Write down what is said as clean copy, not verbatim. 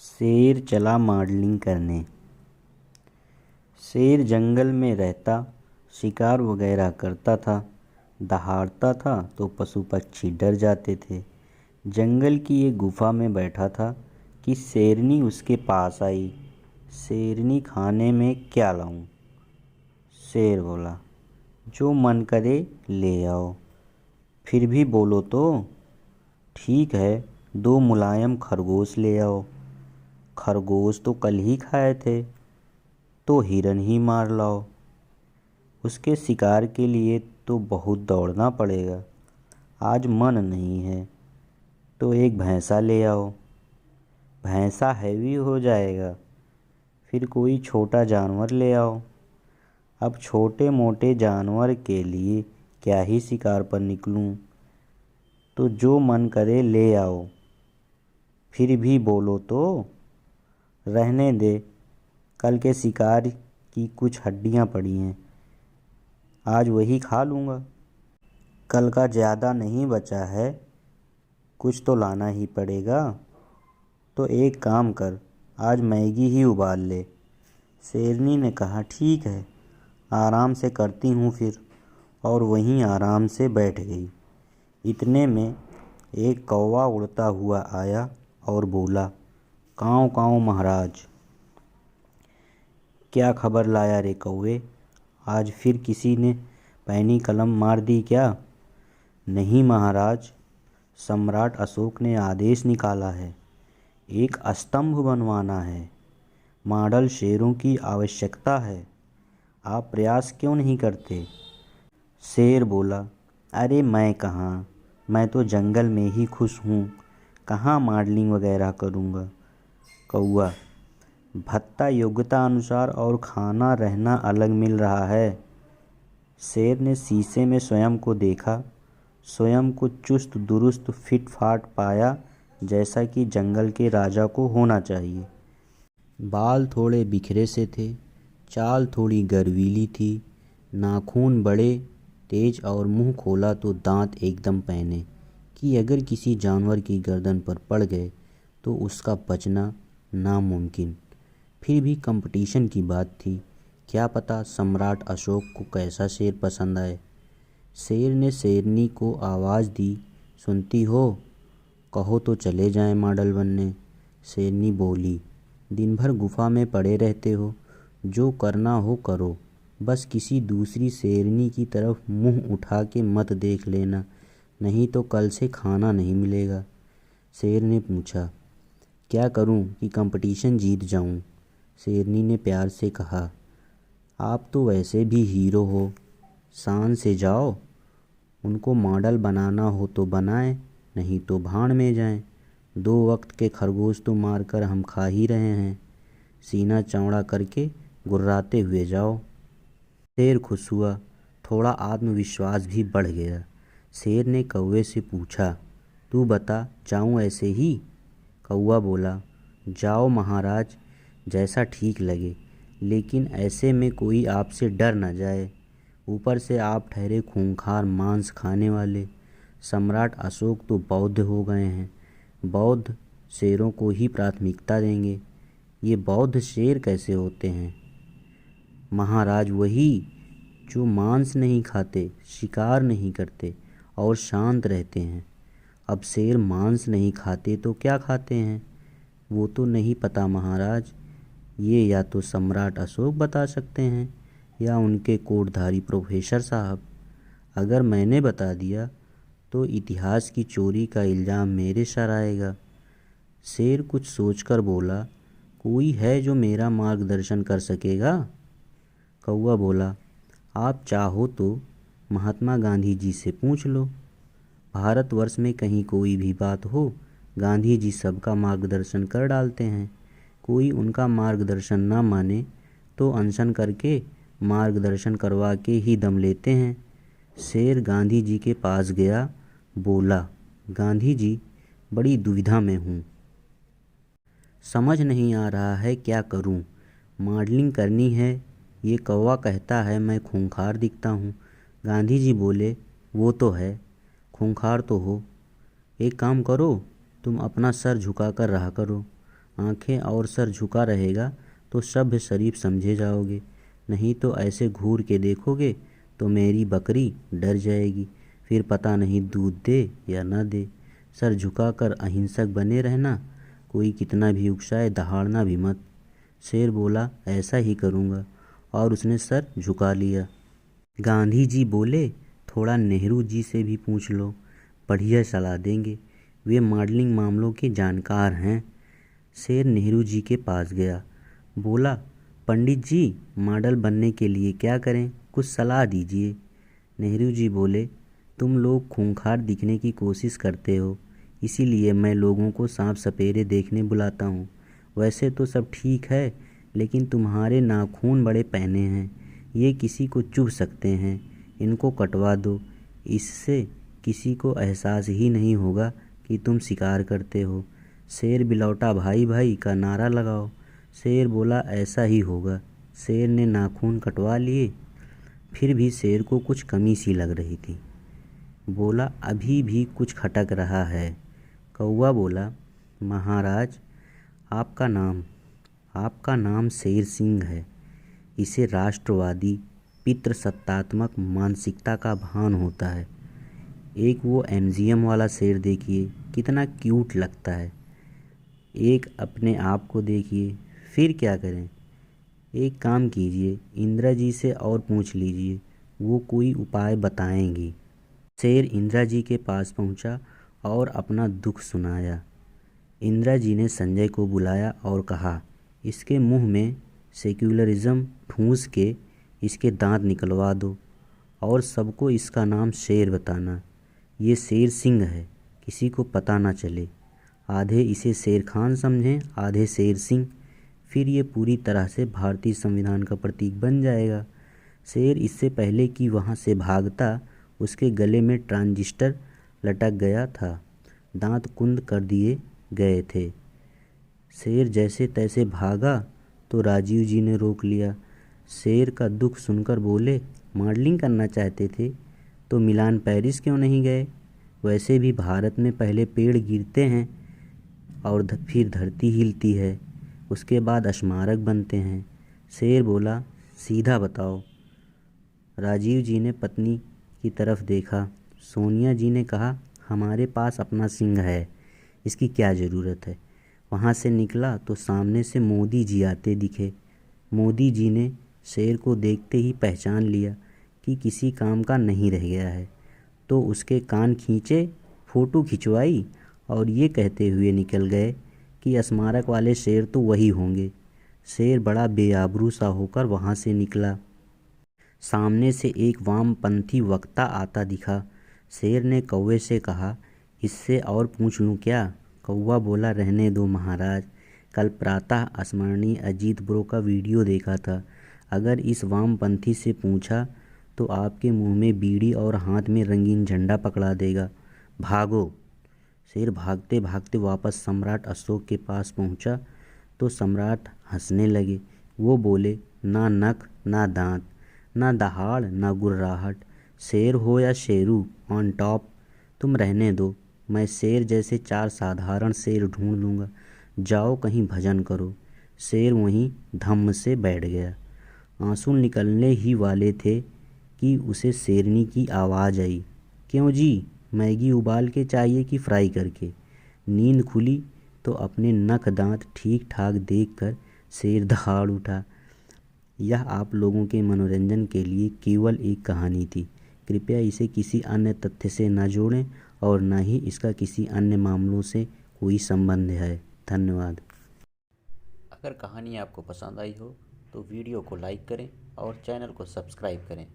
शेर चला मॉडलिंग करने। शेर जंगल में रहता, शिकार वगैरह करता था। दहाड़ता था तो पशु पक्षी डर जाते थे। जंगल की एक गुफा में बैठा था कि शेरनी उसके पास आई। शेरनी, खाने में क्या लाऊं? शेर बोला, जो मन करे ले आओ। फिर भी बोलो तो। ठीक है, 2 मुलायम खरगोश ले आओ। खरगोश तो कल ही खाए थे, तो हिरन ही मार लाओ। उसके शिकार के लिए तो बहुत दौड़ना पड़ेगा, आज मन नहीं है, तो एक भैंसा ले आओ। भैंसा हैवी हो जाएगा, फिर कोई छोटा जानवर ले आओ। अब छोटे मोटे जानवर के लिए क्या ही शिकार पर निकलूं, तो जो मन करे ले आओ। फिर भी बोलो तो। रहने दे, कल के शिकार की कुछ हड्डियां पड़ी हैं, आज वही खा लूँगा। कल का ज़्यादा नहीं बचा है, कुछ तो लाना ही पड़ेगा। तो एक काम कर, आज मैगी ही उबाल ले। शेरनी ने कहा, ठीक है, आराम से करती हूँ फिर। और वहीं आराम से बैठ गई। इतने में एक कौवा उड़ता हुआ आया और बोला, काँव काँव महाराज। क्या खबर लाया रे कौवे? आज फिर किसी ने पैनी कलम मार दी क्या? नहीं महाराज, सम्राट अशोक ने आदेश निकाला है, एक स्तंभ बनवाना है। मॉडल शेरों की आवश्यकता है, आप प्रयास क्यों नहीं करते? शेर बोला, अरे मैं कहाँ, मैं तो जंगल में ही खुश हूँ, कहाँ मॉडलिंग वगैरह करूँगा। कौवा, भत्ता योग्यता अनुसार और खाना रहना अलग मिल रहा है। शेर ने शीशे में स्वयं को देखा, स्वयं को चुस्त दुरुस्त फिट फाट पाया, जैसा कि जंगल के राजा को होना चाहिए। बाल थोड़े बिखरे से थे, चाल थोड़ी गर्वीली थी, नाखून बड़े तेज और मुंह खोला तो दांत एकदम पैने कि अगर किसी जानवर की गर्दन पर पड़ गए तो उसका बचना नामुमकिन। फिर भी कंपटीशन की बात थी, क्या पता सम्राट अशोक को कैसा शेर पसंद आए। शेर ने शेरनी को आवाज़ दी, सुनती हो? कहो तो चले जाएं मॉडल बनने। शेरनी बोली, दिन भर गुफा में पड़े रहते हो, जो करना हो करो, बस किसी दूसरी शेरनी की तरफ मुंह उठा के मत देख लेना, नहीं तो कल से खाना नहीं मिलेगा। शेर ने पूछा, क्या करूं कि कंपटीशन जीत जाऊं? शेरनी ने प्यार से कहा, आप तो वैसे भी हीरो हो, शान से जाओ। उनको मॉडल बनाना हो तो बनाएं, नहीं तो भाड़ में जाएं। 2 वक्त के खरगोश तो मारकर हम खा ही रहे हैं, सीना चौड़ा करके गुर्राते हुए जाओ। शेर खुश हुआ, थोड़ा आत्मविश्वास भी बढ़ गया। शेर ने कौवे से पूछा, तू बता, जाऊं ऐसे ही? कौवा बोला, जाओ महाराज, जैसा ठीक लगे, लेकिन ऐसे में कोई आपसे डर न जाए। ऊपर से आप ठहरे खूंखार मांस खाने वाले। सम्राट अशोक तो बौद्ध हो गए हैं, बौद्ध शेरों को ही प्राथमिकता देंगे। ये बौद्ध शेर कैसे होते हैं? महाराज वही जो मांस नहीं खाते, शिकार नहीं करते और शांत रहते हैं। अब शेर मांस नहीं खाते तो क्या खाते हैं, वो तो नहीं पता महाराज। ये या तो सम्राट अशोक बता सकते हैं या उनके कोटधारी प्रोफेसर साहब। अगर मैंने बता दिया तो इतिहास की चोरी का इल्ज़ाम मेरे सर आएगा। शेर कुछ सोचकर बोला, कोई है जो मेरा मार्गदर्शन कर सकेगा? कौवा बोला, आप चाहो तो महात्मा गांधी जी से पूछ लो। भारतवर्ष में कहीं कोई भी बात हो, गांधी जी सबका मार्गदर्शन कर डालते हैं। कोई उनका मार्गदर्शन ना माने तो अनशन करके मार्गदर्शन करवा के ही दम लेते हैं। शेर गांधी जी के पास गया, बोला, गांधी जी, बड़ी दुविधा में हूँ, समझ नहीं आ रहा है क्या करूँ। मॉडलिंग करनी है, ये कौवा कहता है मैं खूंखार दिखता हूँ। गांधी जी बोले, वो तो है, खूंखार तो हो। एक काम करो, तुम अपना सर झुका कर रहा करो, आंखें और सर झुका रहेगा तो सभ्य शरीफ समझे जाओगे, नहीं तो ऐसे घूर के देखोगे तो मेरी बकरी डर जाएगी, फिर पता नहीं दूध दे या न दे। सर झुकाकर अहिंसक बने रहना, कोई कितना भी उकसाए दहाड़ना भी मत। शेर बोला, ऐसा ही करूँगा, और उसने सर झुका लिया। गांधी जी बोले, थोड़ा नेहरू जी से भी पूछ लो, बढ़िया सलाह देंगे, वे मॉडलिंग मामलों के जानकार हैं। शेर नेहरू जी के पास गया, बोला, पंडित जी मॉडल बनने के लिए क्या करें, कुछ सलाह दीजिए। नेहरू जी बोले, तुम लोग खूंखार दिखने की कोशिश करते हो, इसीलिए मैं लोगों को सांप सपेरे देखने बुलाता हूँ। वैसे तो सब ठीक है, लेकिन तुम्हारे नाखून बड़े पैने हैं, ये किसी को चुभ सकते हैं, इनको कटवा दो, इससे किसी को एहसास ही नहीं होगा कि तुम शिकार करते हो। शेर बिलौटा भाई भाई का नारा लगाओ। शेर बोला, ऐसा ही होगा। शेर ने नाखून कटवा लिए, फिर भी शेर को कुछ कमी सी लग रही थी। बोला, अभी भी कुछ खटक रहा है। कौवा बोला, महाराज आपका नाम शेर सिंह है, इसे राष्ट्रवादी पितृसत्तात्मक मानसिकता का भान होता है। एक वो एमजीएम वाला शेर देखिए, कितना क्यूट लगता है। एक अपने आप को देखिए, फिर क्या करें। एक काम कीजिए, इंदिरा जी से और पूछ लीजिए, वो कोई उपाय बताएंगी। शेर इंदिरा जी के पास पहुंचा और अपना दुख सुनाया। इंदिरा जी ने संजय को बुलाया और कहा, इसके मुंह में सेक्युलरिज्म ठूंस के इसके दांत निकलवा दो और सबको इसका नाम शेर बताना। ये शेर सिंह है, किसी को पता ना चले। आधे इसे शेर खान समझें, आधे शेर सिंह, फिर ये पूरी तरह से भारतीय संविधान का प्रतीक बन जाएगा। शेर इससे पहले कि वहाँ से भागता, उसके गले में ट्रांजिस्टर लटक गया था, दांत कुंद कर दिए गए थे। शेर जैसे तैसे भागा तो राजीव जी ने रोक लिया। शेर का दुख सुनकर बोले, मॉडलिंग करना चाहते थे तो मिलान पेरिस क्यों नहीं गए? वैसे भी भारत में पहले पेड़ गिरते हैं और फिर धरती हिलती है, उसके बाद स्मारक बनते हैं। शेर बोला, सीधा बताओ। राजीव जी ने पत्नी की तरफ देखा। सोनिया जी ने कहा, हमारे पास अपना सिंह है, इसकी क्या ज़रूरत है। वहाँ से निकला तो सामने से मोदी जी आते दिखे। मोदी जी ने शेर को देखते ही पहचान लिया कि किसी काम का नहीं रह गया है, तो उसके कान खींचे, फ़ोटो खिंचवाई और ये कहते हुए निकल गए कि स्मारक वाले शेर तो वही होंगे। शेर बड़ा बेआबरू सा होकर वहाँ से निकला। सामने से एक वामपंथी वक्ता आता दिखा। शेर ने कौवे से कहा, इससे और पूछ लूँ क्या? कौवा बोला, रहने दो महाराज, कल प्रातः स्मरणीय अजीत ब्रो का वीडियो देखा था। अगर इस वामपंथी से पूछा तो आपके मुंह में बीड़ी और हाथ में रंगीन झंडा पकड़ा देगा। भागो। शेर भागते भागते वापस सम्राट अशोक के पास पहुंचा तो सम्राट हंसने लगे। वो बोले, ना नख ना दांत, ना दहाड़ ना गुर्राहट, शेर हो या शेरू ऑन टॉप, तुम रहने दो, मैं शेर जैसे 4 साधारण शेर ढूंढ लूँगा, जाओ कहीं भजन करो। शेर वहीं धम्म से बैठ गया। आंसू निकलने ही वाले थे कि उसे शेरनी की आवाज़ आई, क्यों जी, मैगी उबाल के चाहिए कि फ्राई करके? नींद खुली तो अपने नख दांत ठीक ठाक देखकर शेर दहाड़ उठा। यह आप लोगों के मनोरंजन के लिए केवल एक कहानी थी। कृपया इसे किसी अन्य तथ्य से न जोड़ें और न ही इसका किसी अन्य मामलों से कोई संबंध है। धन्यवाद। अगर कहानी आपको पसंद आई हो तो वीडियो को लाइक करें और चैनल को सब्सक्राइब करें।